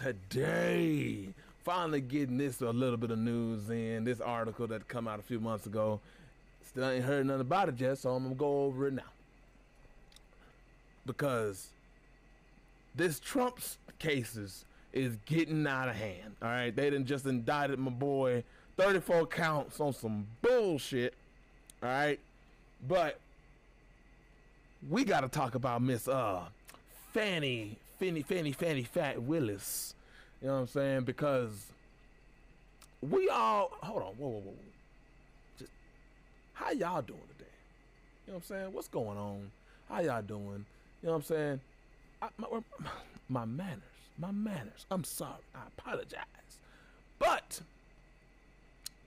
today. Finally getting this a little bit of news in. This article that come out a few months ago. Still ain't heard nothing about it yet, so I'm gonna go over it now. Because this Trump's cases is getting out of hand. All right, they done just indicted my boy 34 counts on some bullshit. All right, but we got to talk about Miss Fanni Willis. You know what I'm saying? Because we all hold on, whoa. Just how y'all doing today? You know what I'm saying? What's going on? How y'all doing? You know what I'm saying? My manners. I'm sorry. I apologize. But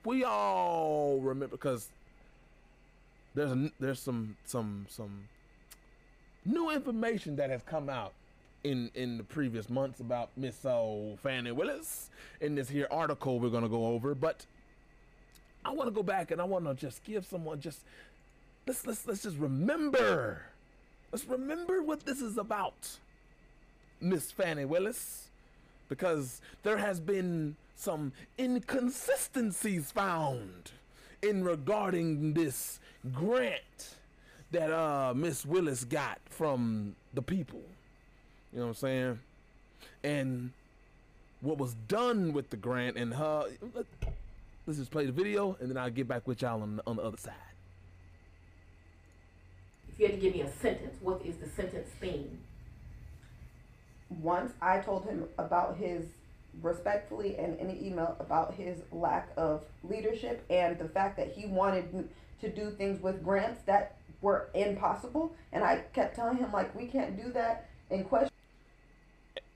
we all remember, because there's some new information that has come out in the previous months about Miss Fanni Willis in this here article we're gonna go over. But I want to go back and I want to just give someone let's just remember. Let's remember what this is about, Miss Fanni Willis, because there has been some inconsistencies found in regarding this grant that Miss Willis got from the people. You know what I'm saying? And what was done with the grant and her. Let's just play the video and then I'll get back with y'all on the other side. If you had to give me a sentence, what is the sentence theme? Once I told him about his, respectfully and in an email, about his lack of leadership and the fact that he wanted to do things with grants that were impossible, and I kept telling him, like, we can't do that, and question.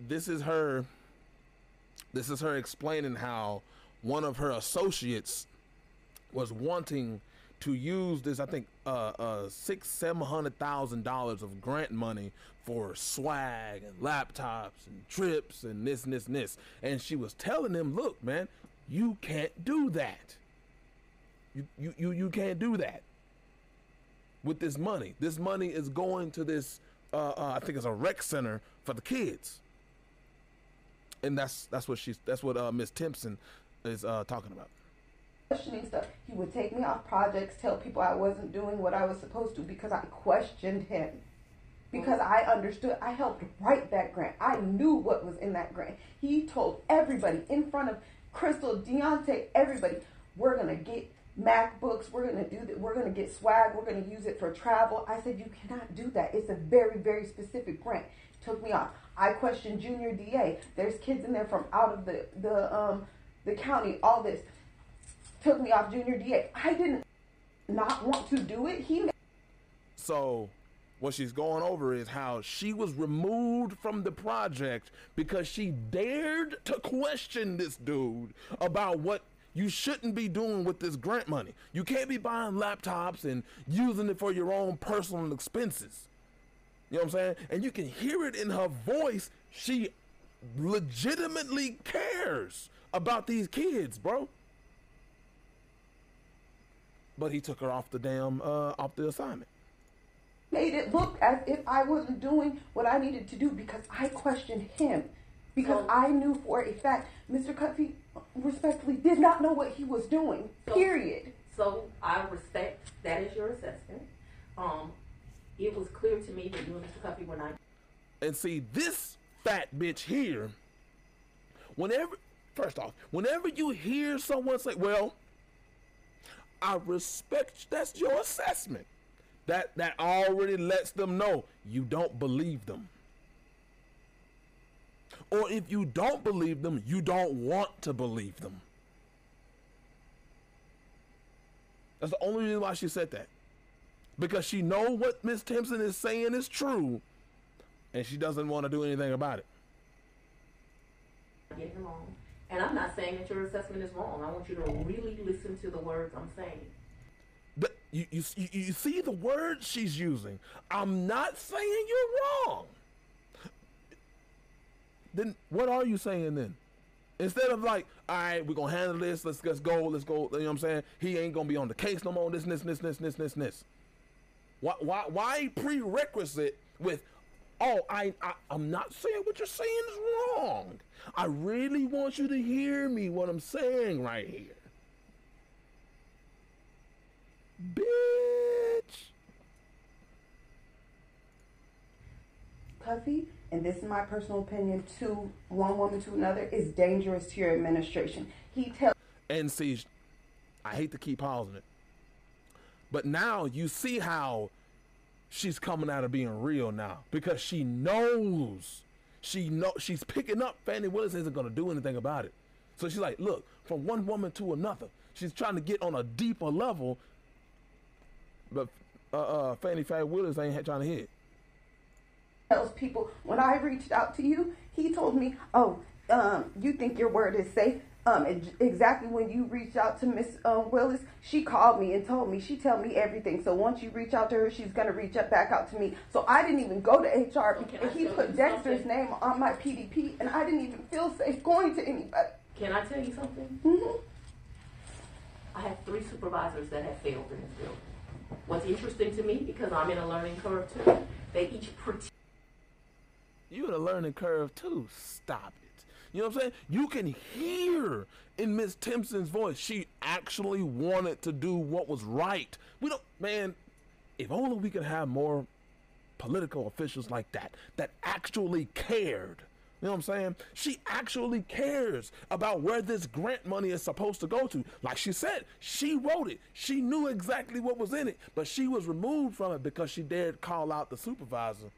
This is her explaining how one of her associates was wanting to use this, I think, $600,000-700,000 of grant money for swag and laptops and trips and this. And she was telling him, look, man, you can't do that. You can't do that with this money. This money is going to this, I think it's a rec center for the kids. And that's what Miss Timpson is talking about. Questioning stuff. He would take me off projects, tell people I wasn't doing what I was supposed to because I questioned him. Because I understood. I helped write that grant. I knew what was in that grant. He told everybody in front of Crystal, Deontay, everybody, we're going to get MacBooks, we're going to do that, we're going to get swag, we're going to use it for travel. I said, you cannot do that. It's a very, very specific grant. Took me off. I questioned Junior DA. There's kids in there from out of the county, all this. Took me off Junior DA. I didn't not want to do it. So what she's going over is how she was removed from the project because she dared to question this dude about what you shouldn't be doing with this grant money. You can't be buying laptops and using it for your own personal expenses. You know what I'm saying? And you can hear it in her voice. She legitimately cares about these kids, bro. But he took her off the damn off the assignment. Made it look as if I wasn't doing what I needed to do because I questioned him. Because I knew for a fact Mr. Cuffy respectfully did not know what he was doing. Period. So I respect that is your assessment. It was clear to me that you and Mr. Cuffy were not. And see, this fat bitch here, whenever you hear someone say, well, I respect, that's your assessment. That already lets them know you don't believe them. Or if you don't believe them, you don't want to believe them. That's the only reason why she said that. Because she know what Miss Timpson is saying is true, and she doesn't want to do anything about it. Getting along. And I'm not saying that your assessment is wrong. I want you to really listen to the words I'm saying. But you see the words she's using. I'm not saying you're wrong. Then what are you saying then? Instead of like, all right, we're going to handle this. Let's go. You know what I'm saying? He ain't going to be on the case no more. This. Why prerequisite with I'm not saying what you're saying is wrong. I really want you to hear me what I'm saying right here. Bitch. Cuffy, and this is my personal opinion, to one woman to another, is dangerous to your administration. He tells. And see, I hate to keep pausing it, but now you see how she's coming out of being real now, because she knows, she's picking up Fanni Willis isn't going to do anything about it. So she's like, look, from one woman to another, she's trying to get on a deeper level, but Fanni Willis ain't trying to hit. Tells people, when I reached out to you, he told me, oh, you think your word is safe. Exactly when you reached out to Miss Willis, she called me and told me, she tell me everything. So once you reach out to her, she's going to reach back out to me. So I didn't even go to HR, and he put Dexter's name on my PDP, and I didn't even feel safe going to anybody. Can I tell you something? Mm-hmm. I have 3 supervisors that have failed in this building. What's interesting to me, because I'm in a learning curve too, they each You in a learning curve too. Stop it. You know what I'm saying? You can hear in Miss Timpson's voice, she actually wanted to do what was right. We don't, man, if only we could have more political officials like that actually cared. You know what I'm saying? She actually cares about where this grant money is supposed to go to. Like she said, she wrote it. She knew exactly what was in it, but she was removed from it because she dared call out the supervisor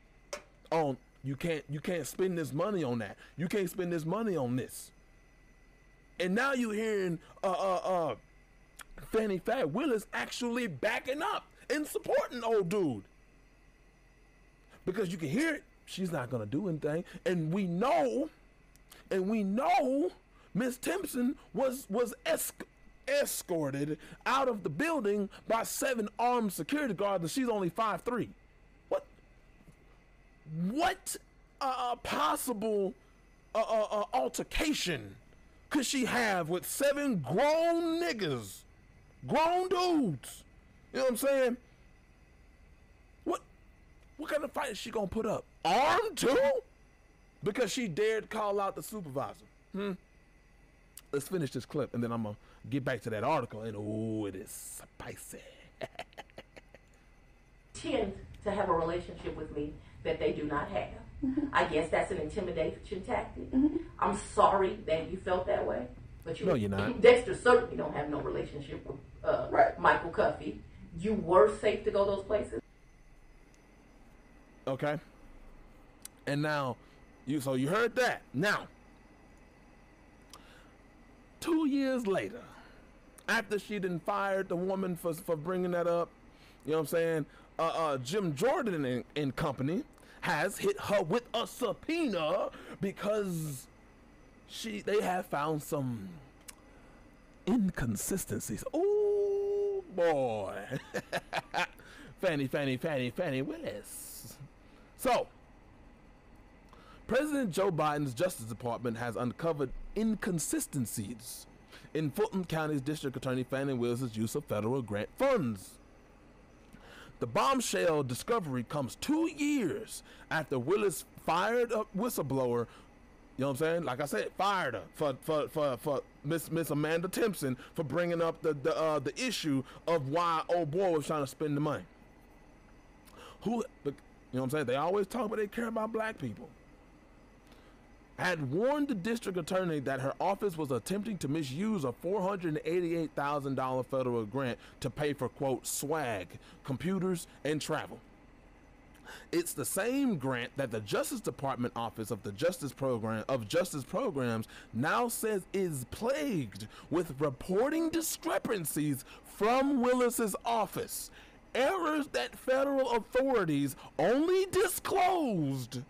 on, you can't spend this money on that. You can't spend this money on this. And now you're hearing Fanni Willis actually backing up and supporting old dude. Because you can hear it, she's not gonna do anything. And we know Miss Timpson was escorted out of the building by 7 armed security guards, and she's only 5'3". What possible altercation could she have with 7 grown niggas, grown dudes? You know what I'm saying? What kind of fight is she gonna put up? Armed too? Because she dared call out the supervisor. Let's finish this clip, and then I'm gonna get back to that article. And oh, it is spicy. tend to have a relationship with me that they do not have. I guess that's an intimidation tactic. I'm sorry that you felt that way, but No, you're not. Dexter certainly don't have no relationship with Michael Cuffy. You were safe to go those places. Okay. And now, you heard that. Now, 2 years later, after she done fired the woman for bringing that up, you know what I'm saying? Jim Jordan and company has hit her with a subpoena because they have found some inconsistencies. Oh boy. Fanni Willis. So, President Joe Biden's Justice Department has uncovered inconsistencies in Fulton County's District Attorney Fanni Willis' use of federal grant funds. The bombshell discovery comes 2 years after Willis fired a whistleblower. You know what I'm saying? Like I said, fired her for Miss Amanda Timpson for bringing up the issue of why old boy was trying to spend the money. You know what I'm saying? They always talk about they care about black people. Had warned the district attorney that her office was attempting to misuse a $488,000 federal grant to pay for, quote, swag, computers, and travel. It's the same grant that the Justice Department Office of Justice Programs now says is plagued with reporting discrepancies from Willis's office. Errors that federal authorities only disclosed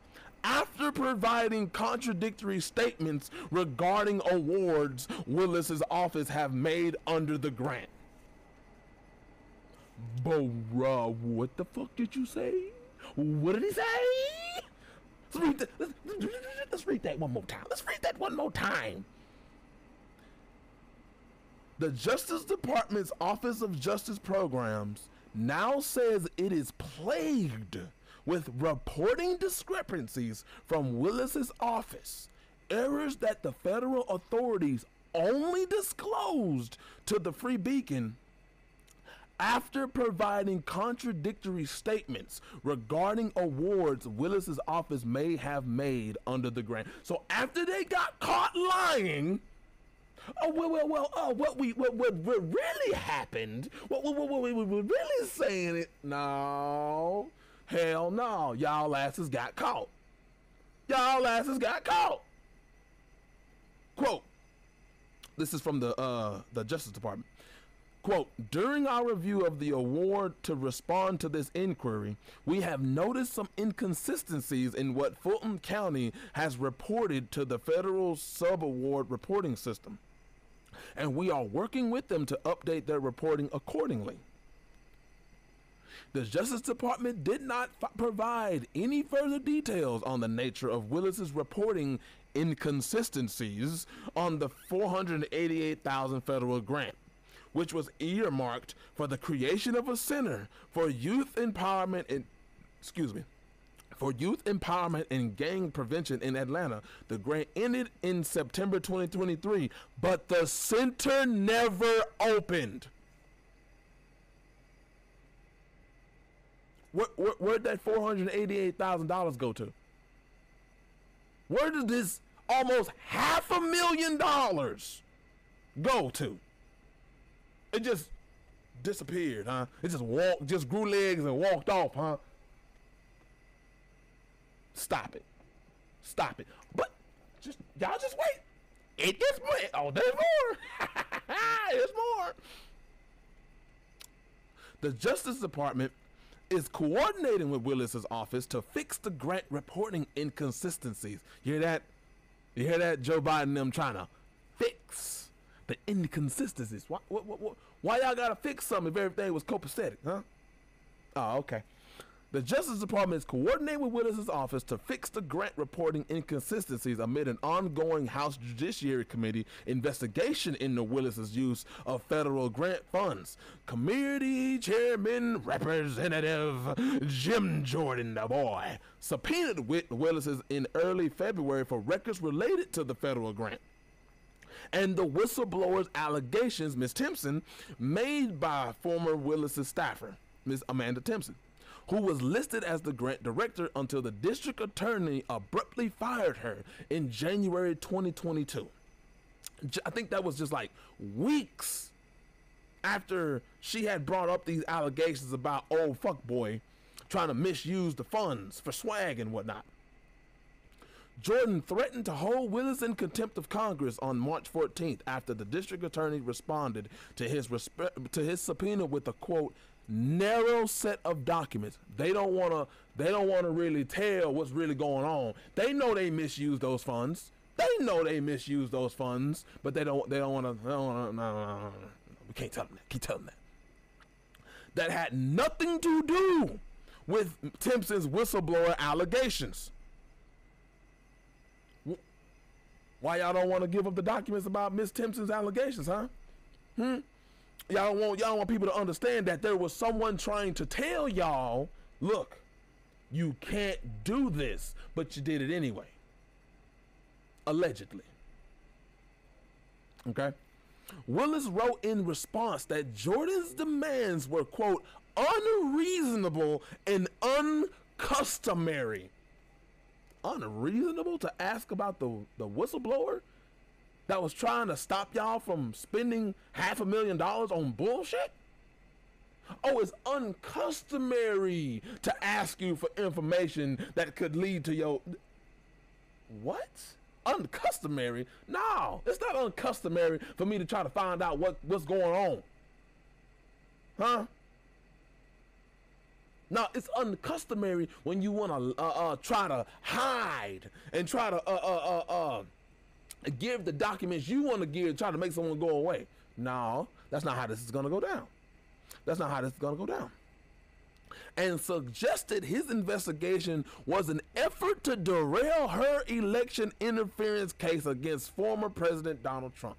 after providing contradictory statements regarding awards Willis's office have made under the grant. Bruh, what the fuck did you say? What did he say? Let's read that one more time. Let's read that one more time. The Justice Department's Office of Justice Programs now says it is plagued with reporting discrepancies from Willis's office, errors that the federal authorities only disclosed to the Free Beacon after providing contradictory statements regarding awards Willis's office may have made under the grant. So after they got caught lying, what really happened, what we were really saying it, no, hell no, y'all asses got caught. Y'all asses got caught. Quote, this is from the Justice Department. Quote, during our review of the award to respond to this inquiry, we have noticed some inconsistencies in what Fulton County has reported to the federal sub-award reporting system, and we are working with them to update their reporting accordingly. The Justice Department did not provide any further details on the nature of Willis's reporting inconsistencies on the $488,000 federal grant, which was earmarked for the creation of a center for youth empowerment and gang prevention in Atlanta. The grant ended in September 2023, but the center never opened. Where'd that $488,000 go to? Where did this almost $500,000 go to? It just disappeared, huh? It just grew legs and walked off, huh? Stop it. Stop it. But y'all just wait. It gets more. Oh, there's more. There's more. The Justice Department is coordinating with Willis's office to fix the grant reporting inconsistencies. You hear that? You hear that? Joe Biden and them trying to fix the inconsistencies. Why y'all gotta fix something if everything was copacetic, huh? Oh, okay. The Justice Department is coordinating with Willis's office to fix the grant reporting inconsistencies amid an ongoing House Judiciary Committee investigation into Willis's use of federal grant funds. Committee Chairman Representative Jim Jordan, the boy, subpoenaed Willis's in early February for records related to the federal grant and the whistleblower's allegations, Ms. Timpson, made by former Willis's staffer, Ms. Amanda Timpson, who was listed as the grant director until the district attorney abruptly fired her in January 2022. I think that was just like weeks after she had brought up these allegations about old fuckboy trying to misuse the funds for swag and whatnot. Jordan threatened to hold Willis in contempt of Congress on March 14th after the district attorney responded to his subpoena with a quote, narrow set of documents. They don't want to really tell what's really going on. They know they misused those funds. But they don't want to. No. We can't tell them that. Keep telling them that. That had nothing to do with Timpson's whistleblower allegations. Why y'all don't want to give up the documents about Miss Timpson's allegations, huh? Y'all don't want people to understand that there was someone trying to tell y'all, look, you can't do this, but you did it anyway. Allegedly. Okay? Willis wrote in response that Jordan's demands were, quote, unreasonable and uncustomary. Unreasonable to ask about the whistleblower that was trying to stop y'all from spending $500,000 on bullshit? Oh, it's uncustomary to ask you for information that could lead to your... What? Uncustomary? No, it's not uncustomary for me to try to find out what's going on. Huh? No, it's uncustomary when you want to try to hide and try to give the documents you want to give, try to make someone go away. No, that's not how this is going to go down. That's not how this is going to go down. And suggested his investigation was an effort to derail her election interference case against former President Donald Trump.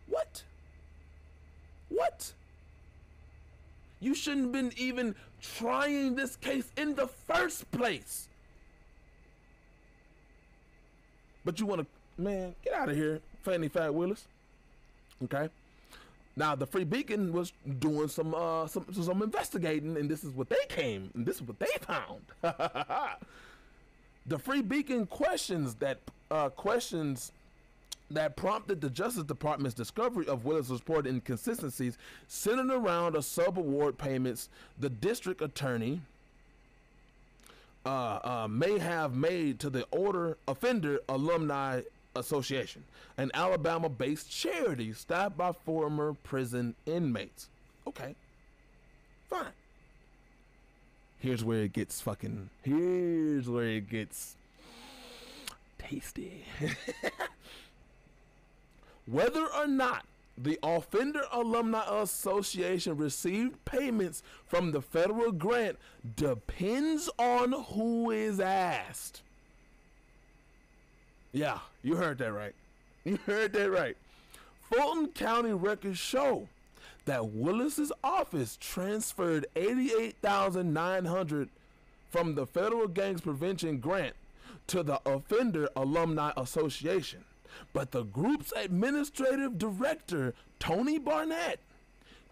What? You shouldn't have been even trying this case in the first place. But you want to, man, get out of here, Fanni Fat Willis. Okay. Now the Free Beacon was doing some investigating, and this is what they found. The Free Beacon questions that prompted the Justice Department's discovery of Willis' reported inconsistencies centered around a subaward payments the district attorney may have made to the Offender Alumni Association, an Alabama-based charity staffed by former prison inmates. Okay, fine. Here's where it gets tasty. Whether or not the Offender Alumni Association received payments from the federal grant depends on who is asked. Yeah, you heard that right. You heard that right. Fulton County records show that Willis's office transferred $88,900 from the federal gangs prevention grant to the Offender Alumni Association. But the group's administrative director, Tony Barnett,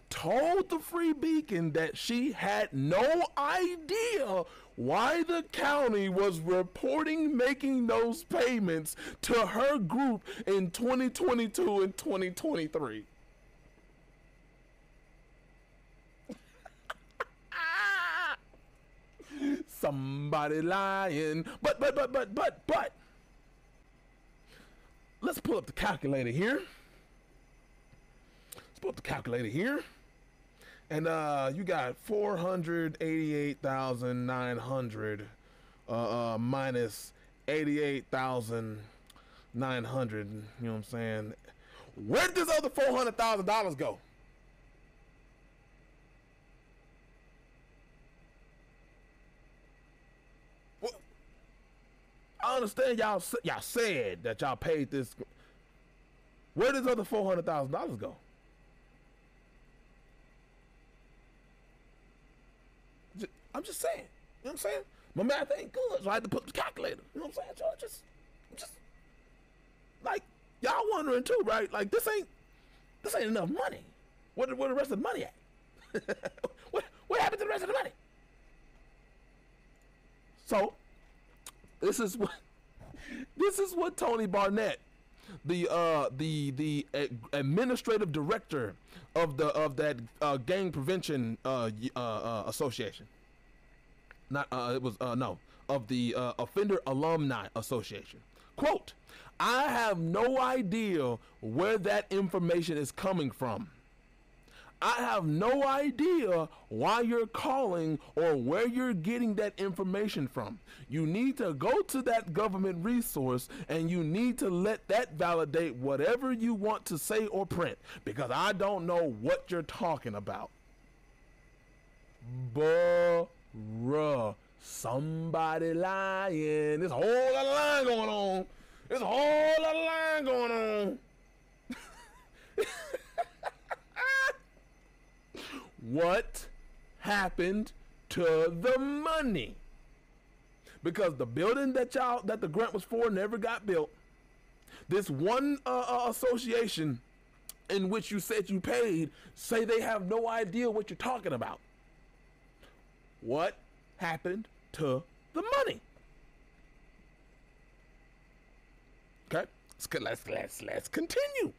told the Free Beacon that she had no idea why the county was reporting making those payments to her group in 2022 and 2023. Somebody lying. But let's pull up the calculator here. And you got 488,900 minus 88,900. You know what I'm saying? Where did this other $400,000 go? Well, I understand y'all said that y'all paid this. Where did this other $400,000 go? I'm just saying. You know what I'm saying? My math ain't good, so I had to put the calculator. You know what I'm saying? So just like y'all wondering too, right? Like this ain't enough money. Where the rest of the money at? what happened to the rest of the money? So this is what Tony Barnett, the administrative director of that gang prevention association. Of the Offender Alumni Association. Quote, I have no idea where that information is coming from. I have no idea why you're calling or where you're getting that information from. You need to go to that government resource and you need to let that validate whatever you want to say or print, because I don't know what you're talking about. Bruh. Somebody lying. There's a whole lot of lying going on. What happened to the money? Because the building that the grant was for never got built. This one association in which you said you paid say they have no idea what you're talking about. What happened to the money? Okay, let's continue.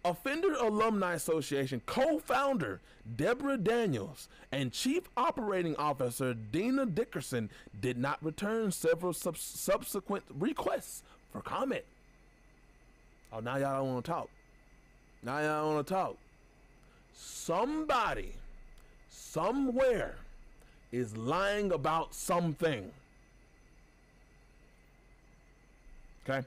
Offender Alumni Association co-founder Deborah Daniels and Chief Operating Officer Dina Dickerson did not return several subsequent requests for comment. Oh, now y'all don't want to talk. Somebody, somewhere, is lying about something. Okay?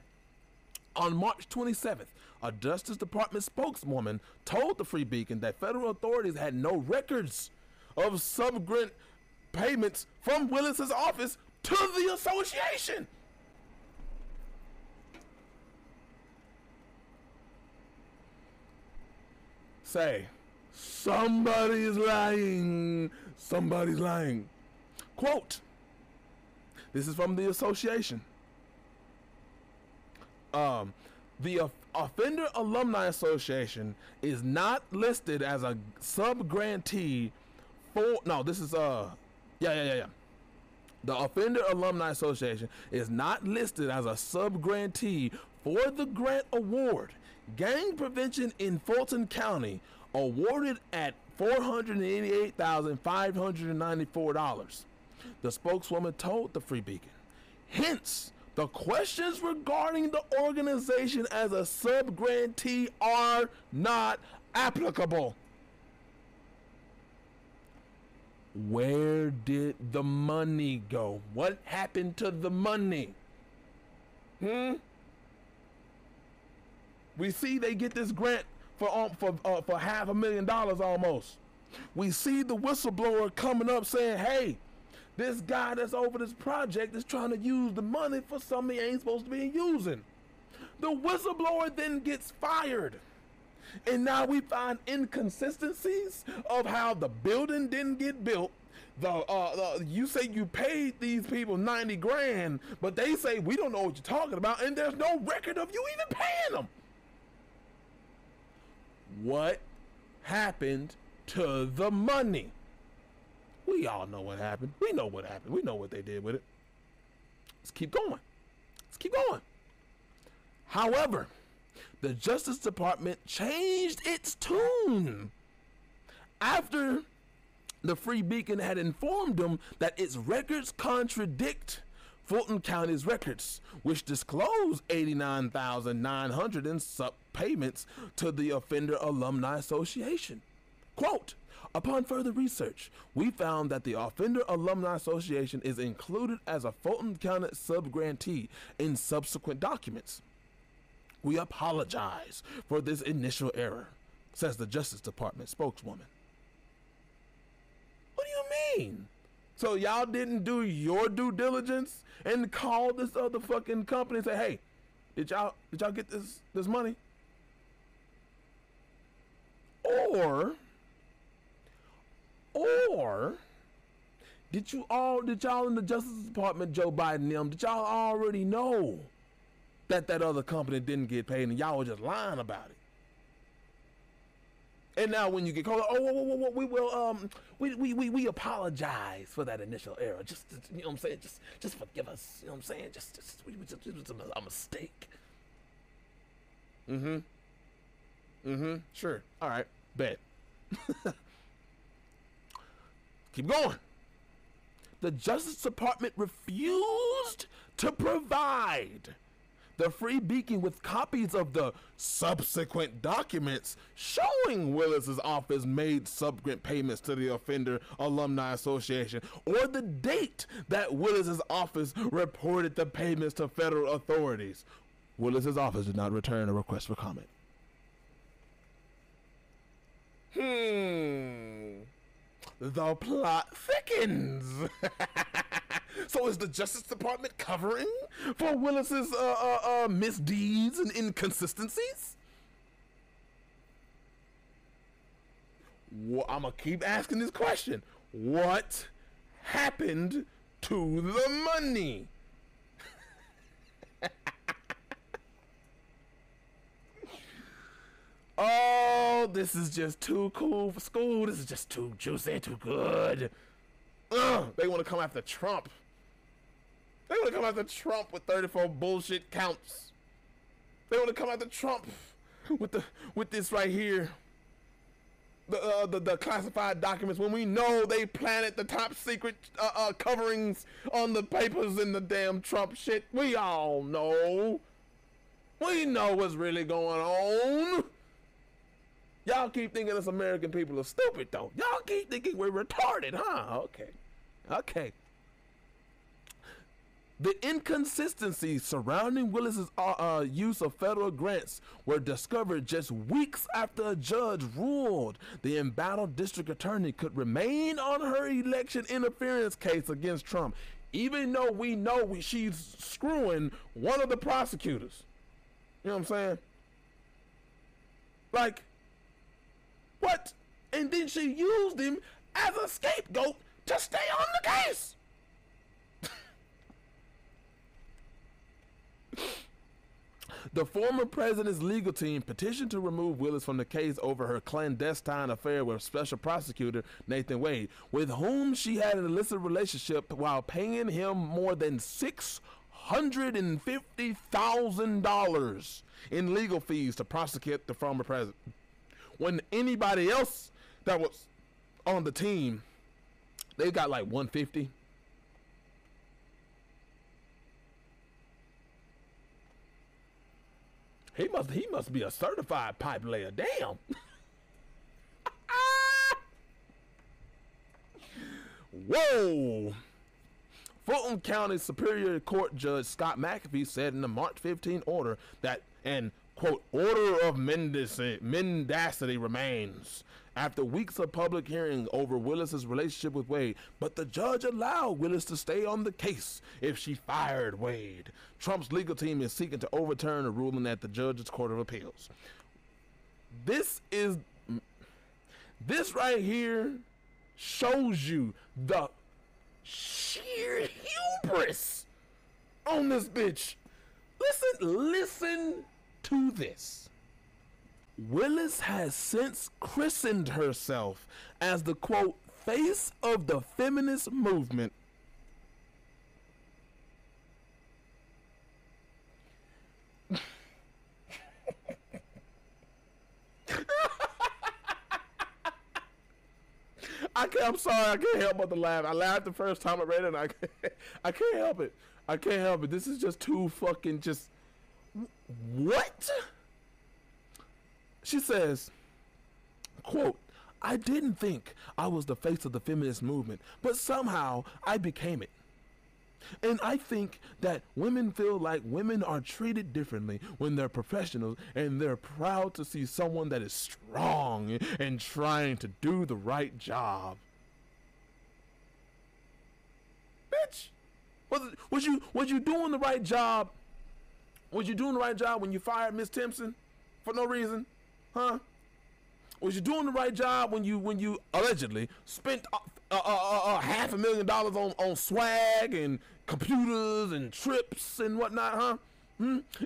On March 27th, a Justice Department spokeswoman told the Free Beacon that federal authorities had no records of subgrant payments from Willis's office to the association. Somebody's lying. Somebody's lying. Quote. This is from the association. The Offender Alumni Association is not listed as a sub-grantee for... No, this is... Yeah. The Offender Alumni Association is not listed as a sub-grantee for the grant award. Gang prevention in Fulton County awarded at $488,594. The spokeswoman told the Free Beacon. Hence, the questions regarding the organization as a sub-grantee are not applicable. Where did the money go? What happened to the money? We see they get this grant for $500,000 almost. We see the whistleblower coming up saying, hey, this guy that's over this project is trying to use the money for something he ain't supposed to be using. The whistleblower then gets fired. And now we find inconsistencies of how the building didn't get built. You say you paid these people 90 grand, but they say we don't know what you're talking about, and there's no record of you even paying them. What happened to the money? We all know what happened. We know what happened. We know what they did with it. Let's keep going. Let's keep going. However, the Justice Department changed its tune after the Free Beacon had informed them that its records contradict Fulton County's records, which disclosed $89,900 in sub-payments to the Offender Alumni Association. Quote, upon further research, we found that the Offender Alumni Association is included as a Fulton County sub-grantee in subsequent documents. We apologize for this initial error, says the Justice Department spokeswoman. What do you mean? So y'all didn't do your due diligence and call this other fucking company and say, hey, did y'all get this money? Or did y'all in the Justice Department, Joe Biden and them, did y'all already know that other company didn't get paid and y'all were just lying about it? And now when you get called, we apologize for that initial error. Just you know what I'm saying? Just forgive us. You know what I'm saying? It was a mistake. Sure. All right. Bet. Keep going. The Justice Department refused to provide the Free Beacon with copies of the subsequent documents showing Willis's office made subsequent payments to the Offender Alumni Association, or the date that Willis's office reported the payments to federal authorities. Willis's office did not return a request for comment. The plot thickens. So is the Justice Department covering for Willis's misdeeds and inconsistencies? I'm gonna keep asking this question. What happened to the money? Oh, this is just too cool for school. This is just too juicy, too good. They want to come after Trump. They want to come after Trump with 34 bullshit counts. They want to come after Trump with this right here. The classified documents, when we know they planted the top secret coverings on the papers in the damn Trump shit. We all know. We know what's really going on. Y'all keep thinking us American people are stupid, though. Y'all keep thinking we're retarded, huh? Okay. The inconsistencies surrounding Willis's use of federal grants were discovered just weeks after a judge ruled the embattled district attorney could remain on her election interference case against Trump, even though we know she's screwing one of the prosecutors. You know what I'm saying? Like, what? And then she used him as a scapegoat to stay on the case. The former president's legal team petitioned to remove Willis from the case over her clandestine affair with special prosecutor Nathan Wade, with whom she had an illicit relationship while paying him more than $650,000 in legal fees to prosecute the former president. When anybody else that was on the team, they got like 150. He must be a certified pipe layer. Damn. Whoa. Fulton County Superior Court Judge Scott McAfee said in the March 15 order that an, quote, order of mendacity remains after weeks of public hearing over Willis's relationship with Wade, but the judge allowed Willis to stay on the case if she fired Wade. Trump's legal team is seeking to overturn a ruling at the judge's Court of Appeals. This right here shows you the sheer hubris on this bitch. Listen to this. Willis has since christened herself as the, quote, face of the feminist movement. I'm sorry, I can't help but to laugh. I laughed the first time I read it, and I can't help it. I can't help it. This is just too fucking just... What? She says, quote, I didn't think I was the face of the feminist movement, but somehow I became it. And I think that women feel like women are treated differently when they're professionals, and they're proud to see someone that is strong and trying to do the right job. Bitch, was you doing the right job? Was you doing the right job when you fired Miss Timpson for no reason? Huh? Was you doing the right job when you allegedly spent $500,000 on swag and computers and trips and whatnot? Huh?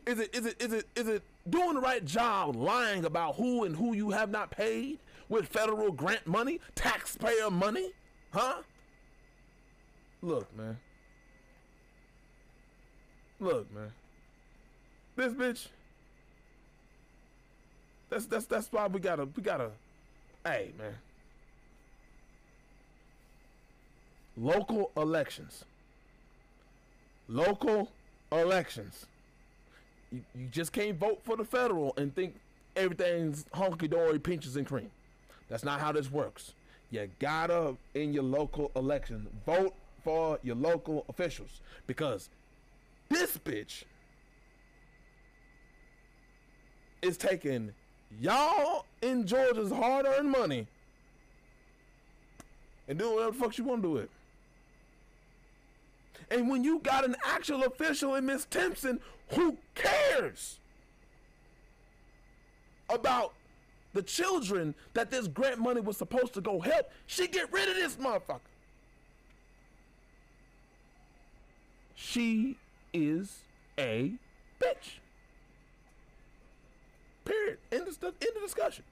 Is it doing the right job lying about who and who you have not paid with federal grant money, taxpayer money? Huh? Look, man. This bitch. That's why we gotta, hey, man. Local elections. You just can't vote for the federal and think everything's honky-dory, peaches and cream. That's not how this works. You gotta, in your local election, vote for your local officials, because this bitch is taking y'all in Georgia's hard-earned money and doing whatever the fuck you want to do with it. And when you got an actual official in Miss Timpson, who cares about the children that this grant money was supposed to go help, she get rid of this motherfucker. She is a bitch. Period. End of discussion.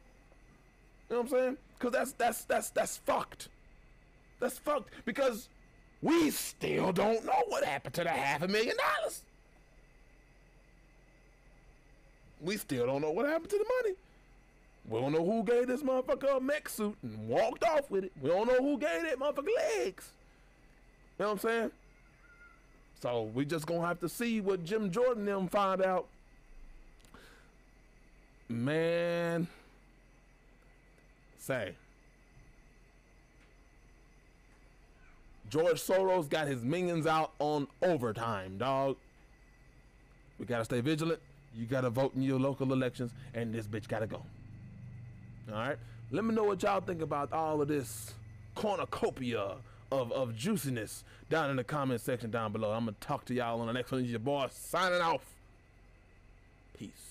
You know what I'm saying? Because that's fucked. That's fucked because we still don't know what happened to the $500,000. We still don't know what happened to the money. We don't know who gave this motherfucker a mech suit and walked off with it. We don't know who gave that motherfucker legs. You know what I'm saying? So we just gonna have to see what Jim Jordan them find out. Man, say, George Soros got his minions out on overtime, dog. We gotta stay vigilant. You gotta vote in your local elections, and this bitch gotta go. All right. Let me know what y'all think about all of this cornucopia of juiciness down in the comment section down below. I'm gonna talk to y'all on the next one. Your boy signing off. Peace.